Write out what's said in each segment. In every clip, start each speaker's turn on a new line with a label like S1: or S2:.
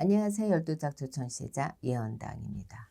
S1: 안녕하세요. 12짝 조천시자 예언당입니다.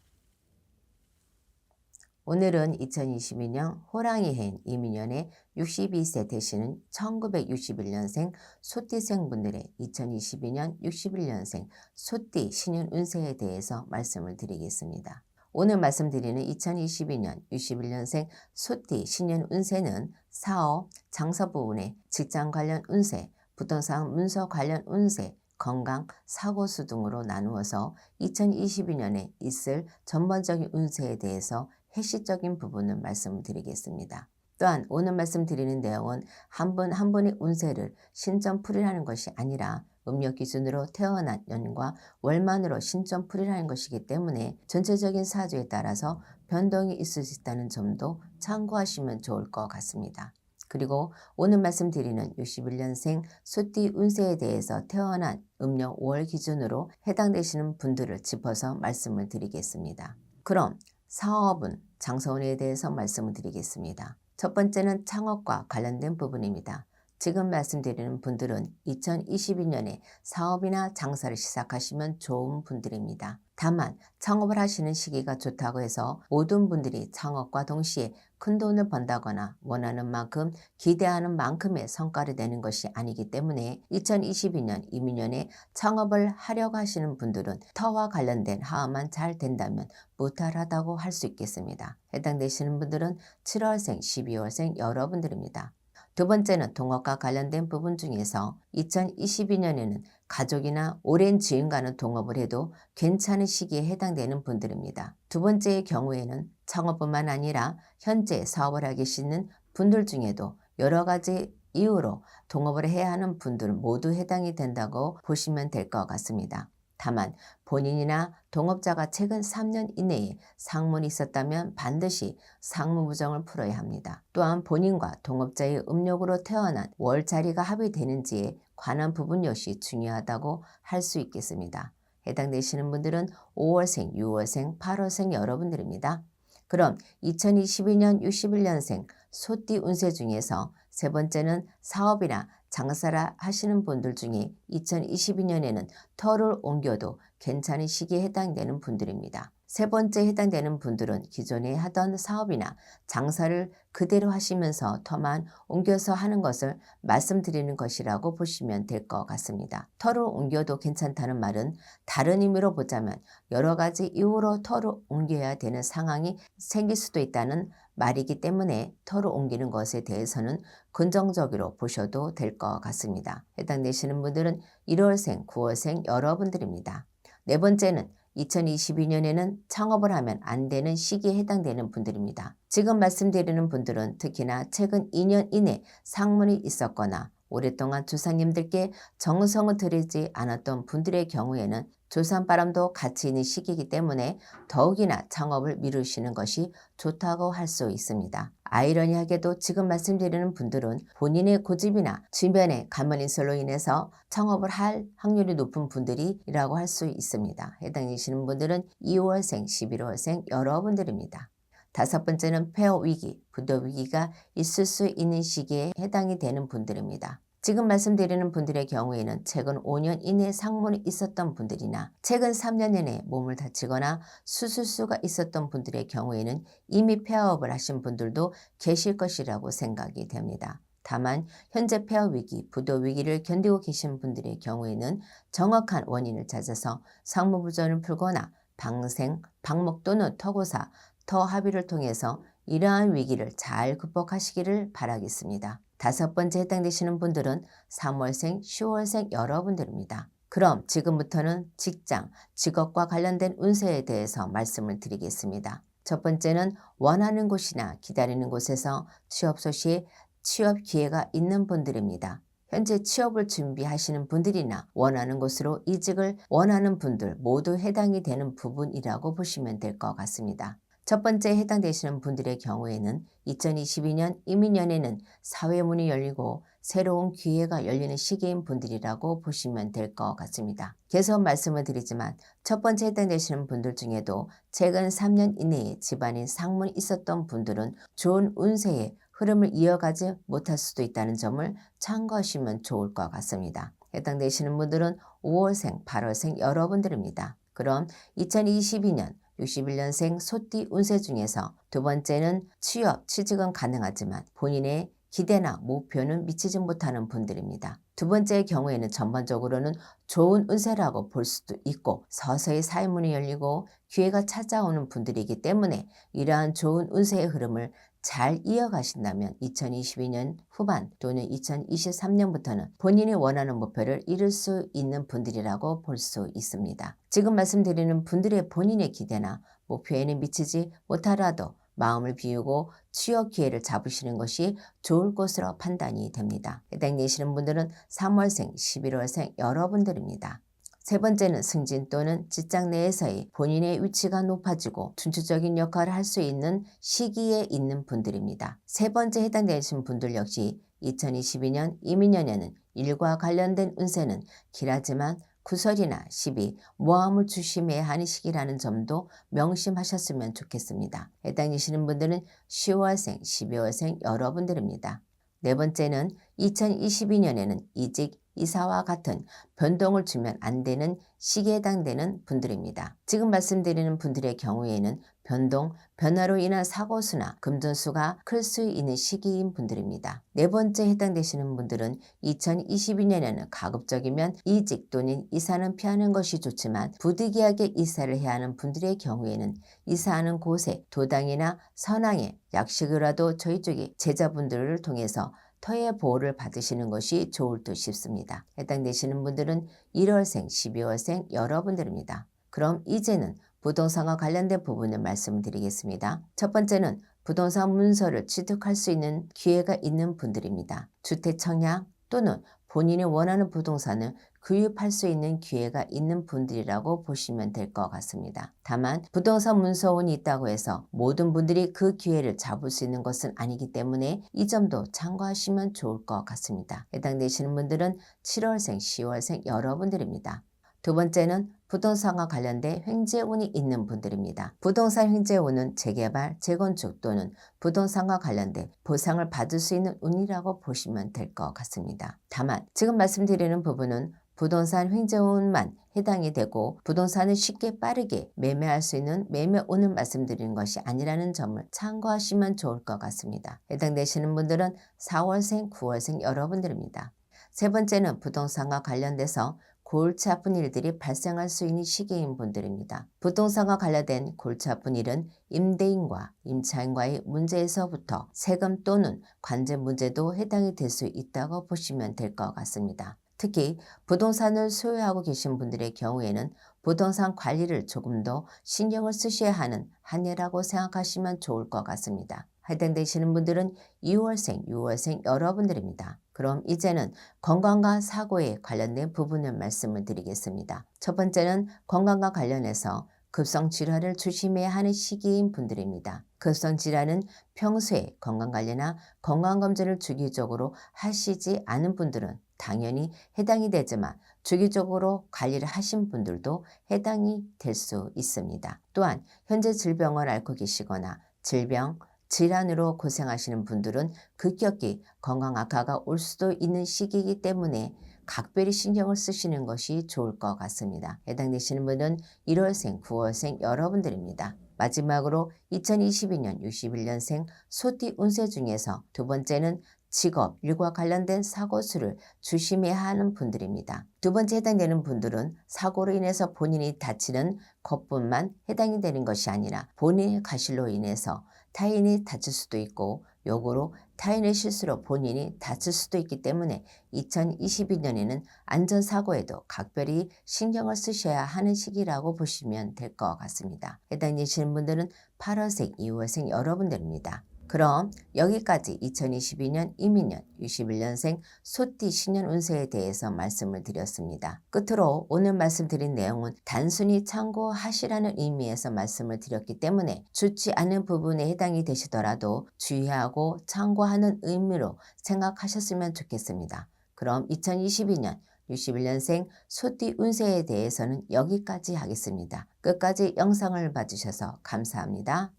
S1: 오늘은 2022년 호랑이 해인 이민년의 62세 되시는 1961년생 소띠생 분들의 2022년 61년생 소띠 신년 운세에 대해서 말씀을 드리겠습니다. 오늘 말씀드리는 2022년 61년생 소띠 신년 운세는 사업, 장사 부분의 직장 관련 운세, 부동산 문서 관련 운세, 건강, 사고수 등으로 나누어서 2022년에 있을 전반적인 운세에 대해서 해시적인 부분을 말씀을 드리겠습니다. 또한 오늘 말씀드리는 내용은 한 분 한 분의 운세를 신점풀이라는 것이 아니라 음력 기준으로 태어난 년과 월만으로 신점풀이라는 것이기 때문에 전체적인 사주에 따라서 변동이 있을 수 있다는 점도 참고하시면 좋을 것 같습니다. 그리고 오늘 말씀드리는 61년생 소띠 운세에 대해서 태어난 음력 5월 기준으로 해당되시는 분들을 짚어서 말씀을 드리겠습니다. 그럼 사업은 장사운에 대해서 말씀을 드리겠습니다. 첫 번째는 창업과 관련된 부분입니다. 지금 말씀드리는 분들은 2022년에 사업이나 장사를 시작하시면 좋은 분들입니다. 다만 창업을 하시는 시기가 좋다고 해서 모든 분들이 창업과 동시에 큰돈을 번다거나 원하는 만큼 기대하는 만큼의 성과를 내는 것이 아니기 때문에 2022년 이민년에 창업을 하려고 하시는 분들은 터와 관련된 하음만 잘 된다면 무탈하다고 할 수 있겠습니다. 해당되시는 분들은 7월생, 12월생 여러분들입니다. 두 번째는 동업과 관련된 부분 중에서 2022년에는 가족이나 오랜 지인과는 동업을 해도 괜찮은 시기에 해당되는 분들입니다. 두 번째의 경우에는 창업뿐만 아니라 현재 사업을 하고 계시는 분들 중에도 여러 가지 이유로 동업을 해야 하는 분들 모두 해당이 된다고 보시면 될 것 같습니다. 다만 본인이나 동업자가 최근 3년 이내에 상문이 있었다면 반드시 상무부정을 풀어야 합니다. 또한 본인과 동업자의 음력으로 태어난 월자리가 합의되는지에 관한 부분 역시 중요하다고 할 수 있겠습니다. 해당되시는 분들은 5월생, 6월생, 8월생 여러분들입니다. 그럼 2022년 61년생 소띠 운세 중에서 세 번째는 사업이나 장사를 하시는 분들 중에 2022년에는 터를 옮겨도 괜찮은 시기에 해당되는 분들입니다. 세 번째 해당되는 분들은 기존에 하던 사업이나 장사를 그대로 하시면서 터만 옮겨서 하는 것을 말씀드리는 것이라고 보시면 될 것 같습니다. 터를 옮겨도 괜찮다는 말은 다른 의미로 보자면 여러 가지 이유로 터를 옮겨야 되는 상황이 생길 수도 있다는 말이기 때문에 터를 옮기는 것에 대해서는 긍정적으로 보셔도 될 것 같습니다. 해당되시는 분들은 1월생, 9월생 여러분들입니다. 네 번째는 2022년에는 창업을 하면 안 되는 시기에 해당되는 분들입니다. 지금 말씀드리는 분들은 특히나 최근 2년 이내 상문이 있었거나 오랫동안 조상님들께 정성을 들이지 않았던 분들의 경우에는 조상바람도 같이 있는 시기이기 때문에 더욱이나 창업을 미루시는 것이 좋다고 할 수 있습니다. 아이러니하게도 지금 말씀드리는 분들은 본인의 고집이나 주변의 가문인설로 인해서 창업을 할 확률이 높은 분들이라고 할 수 있습니다. 해당되시는 분들은 2월생, 11월생 여러분들입니다. 다섯 번째는 폐업 위기, 부도 위기가 있을 수 있는 시기에 해당이 되는 분들입니다. 지금 말씀드리는 분들의 경우에는 최근 5년 이내에 상문이 있었던 분들이나 최근 3년 내내 몸을 다치거나 수술수가 있었던 분들의 경우에는 이미 폐업을 하신 분들도 계실 것이라고 생각이 됩니다. 다만 현재 폐업 위기, 부도 위기를 견디고 계신 분들의 경우에는 정확한 원인을 찾아서 상무부전을 풀거나 방생, 방목 또는 터고사, 터 합의를 통해서 이러한 위기를 잘 극복하시기를 바라겠습니다. 다섯 번째 해당되시는 분들은 3월생, 10월생 여러분들입니다. 그럼 지금부터는 직장, 직업과 관련된 운세에 대해서 말씀을 드리겠습니다. 첫 번째는 원하는 곳이나 기다리는 곳에서 취업 소식에 취업 기회가 있는 분들입니다. 현재 취업을 준비하시는 분들이나 원하는 곳으로 이직을 원하는 분들 모두 해당이 되는 부분이라고 보시면 될 것 같습니다. 첫 번째 해당되시는 분들의 경우에는 2022년 이민년에는 사회문이 열리고 새로운 기회가 열리는 시기인 분들이라고 보시면 될 것 같습니다. 계속 말씀을 드리지만 첫 번째 해당되시는 분들 중에도 최근 3년 이내에 집안에 상문이 있었던 분들은 좋은 운세에 흐름을 이어가지 못할 수도 있다는 점을 참고하시면 좋을 것 같습니다. 해당되시는 분들은 5월생, 8월생 여러분들입니다. 그럼 2022년 61년생 소띠 운세 중에서 두 번째는 취업, 취직은 가능하지만 본인의 기대나 목표는 미치지 못하는 분들입니다. 두 번째의 경우에는 전반적으로는 좋은 운세라고 볼 수도 있고 서서히 사회문이 열리고 기회가 찾아오는 분들이기 때문에 이러한 좋은 운세의 흐름을 잘 이어가신다면 2022년 후반 또는 2023년부터는 본인이 원하는 목표를 이룰 수 있는 분들이라고 볼 수 있습니다. 지금 말씀드리는 분들의 본인의 기대나 목표에는 미치지 못하더라도 마음을 비우고 취업 기회를 잡으시는 것이 좋을 것으로 판단이 됩니다. 해당되시는 분들은 3월생, 11월생 여러분들입니다. 세 번째는 승진 또는 직장 내에서의 본인의 위치가 높아지고 중추적인 역할을 할 수 있는 시기에 있는 분들입니다. 세 번째 해당되시는 분들 역시 2022년 이민년에는 일과 관련된 운세는 길하지만 구설이나 시비, 모함을 조심해야 하는 시기라는 점도 명심하셨으면 좋겠습니다. 해당되시는 분들은 10월생, 12월생 여러분들입니다. 네 번째는 2022년에는 이직, 이사와 같은 변동을 주면 안 되는 시기에 해당되는 분들입니다. 지금 말씀드리는 분들의 경우에는 변동, 변화로 인한 사고수나 금전수가 클 수 있는 시기인 분들입니다. 네 번째 해당되시는 분들은 2022년에는 가급적이면 이직 또는 이사는 피하는 것이 좋지만 부득이하게 이사를 해야 하는 분들의 경우에는 이사하는 곳에 도당이나 선왕의 약식이라도 저희 쪽에 제자분들을 통해서 터의 보호를 받으시는 것이 좋을 듯 싶습니다. 해당되시는 분들은 1월생, 12월생 여러분들입니다. 그럼 이제는 부동산과 관련된 부분을 말씀드리겠습니다. 첫 번째는 부동산 문서를 취득할 수 있는 기회가 있는 분들입니다. 주택 청약 또는 본인이 원하는 부동산을 구입할 수 있는 기회가 있는 분들이라고 보시면 될 것 같습니다. 다만 부동산 문서원이 있다고 해서 모든 분들이 그 기회를 잡을 수 있는 것은 아니기 때문에 이 점도 참고하시면 좋을 것 같습니다. 해당되시는 분들은 7월생, 10월생 여러분들입니다. 두 번째는 부동산과 관련된 횡재운이 있는 분들입니다. 부동산 횡재운은 재개발, 재건축 또는 부동산과 관련된 보상을 받을 수 있는 운이라고 보시면 될 것 같습니다. 다만 지금 말씀드리는 부분은 부동산 횡재운만 해당이 되고 부동산을 쉽게 빠르게 매매할 수 있는 매매운을 말씀드리는 것이 아니라는 점을 참고하시면 좋을 것 같습니다. 해당되시는 분들은 4월생, 9월생 여러분들입니다. 세 번째는 부동산과 관련돼서 골치 아픈 일들이 발생할 수 있는 시기인 분들입니다. 부동산과 관련된 골치 아픈 일은 임대인과 임차인과의 문제에서부터 세금 또는 관제 문제도 해당이 될 수 있다고 보시면 될 것 같습니다. 특히 부동산을 소유하고 계신 분들의 경우에는 부동산 관리를 조금 더 신경을 쓰셔야 하는 한 해라고 생각하시면 좋을 것 같습니다. 해당되시는 분들은 2월생, 6월생 여러분들입니다. 그럼 이제는 건강과 사고에 관련된 부분을 말씀을 드리겠습니다. 첫 번째는 건강과 관련해서 급성질환을 조심해야 하는 시기인 분들입니다. 급성질환은 평소에 건강관리나 건강검진을 주기적으로 하시지 않은 분들은 당연히 해당이 되지만 주기적으로 관리를 하신 분들도 해당이 될 수 있습니다. 또한 현재 질병을 앓고 계시거나 질병, 질환으로 고생하시는 분들은 급격히 건강 악화가 올 수도 있는 시기이기 때문에 각별히 신경을 쓰시는 것이 좋을 것 같습니다. 해당되시는 분은 1월생, 9월생 여러분들입니다. 마지막으로 2022년 61년생 소띠 운세 중에서 두 번째는 직업, 일과 관련된 사고수를 조심해야 하는 분들입니다. 두 번째 해당되는 분들은 사고로 인해서 본인이 다치는 것뿐만 해당이 되는 것이 아니라 본인의 과실로 인해서 타인이 다칠 수도 있고 역으로 타인의 실수로 본인이 다칠 수도 있기 때문에 2022년에는 안전사고에도 각별히 신경을 쓰셔야 하는 시기라고 보시면 될 것 같습니다. 해당되시는 분들은 8월생, 2월생 여러분들입니다. 그럼 여기까지 2022년 이민년 61년생 소띠 신년 운세에 대해서 말씀을 드렸습니다. 끝으로 오늘 말씀드린 내용은 단순히 참고하시라는 의미에서 말씀을 드렸기 때문에 좋지 않은 부분에 해당이 되시더라도 주의하고 참고하는 의미로 생각하셨으면 좋겠습니다. 그럼 2022년 61년생 소띠 운세에 대해서는 여기까지 하겠습니다. 끝까지 영상을 봐주셔서 감사합니다.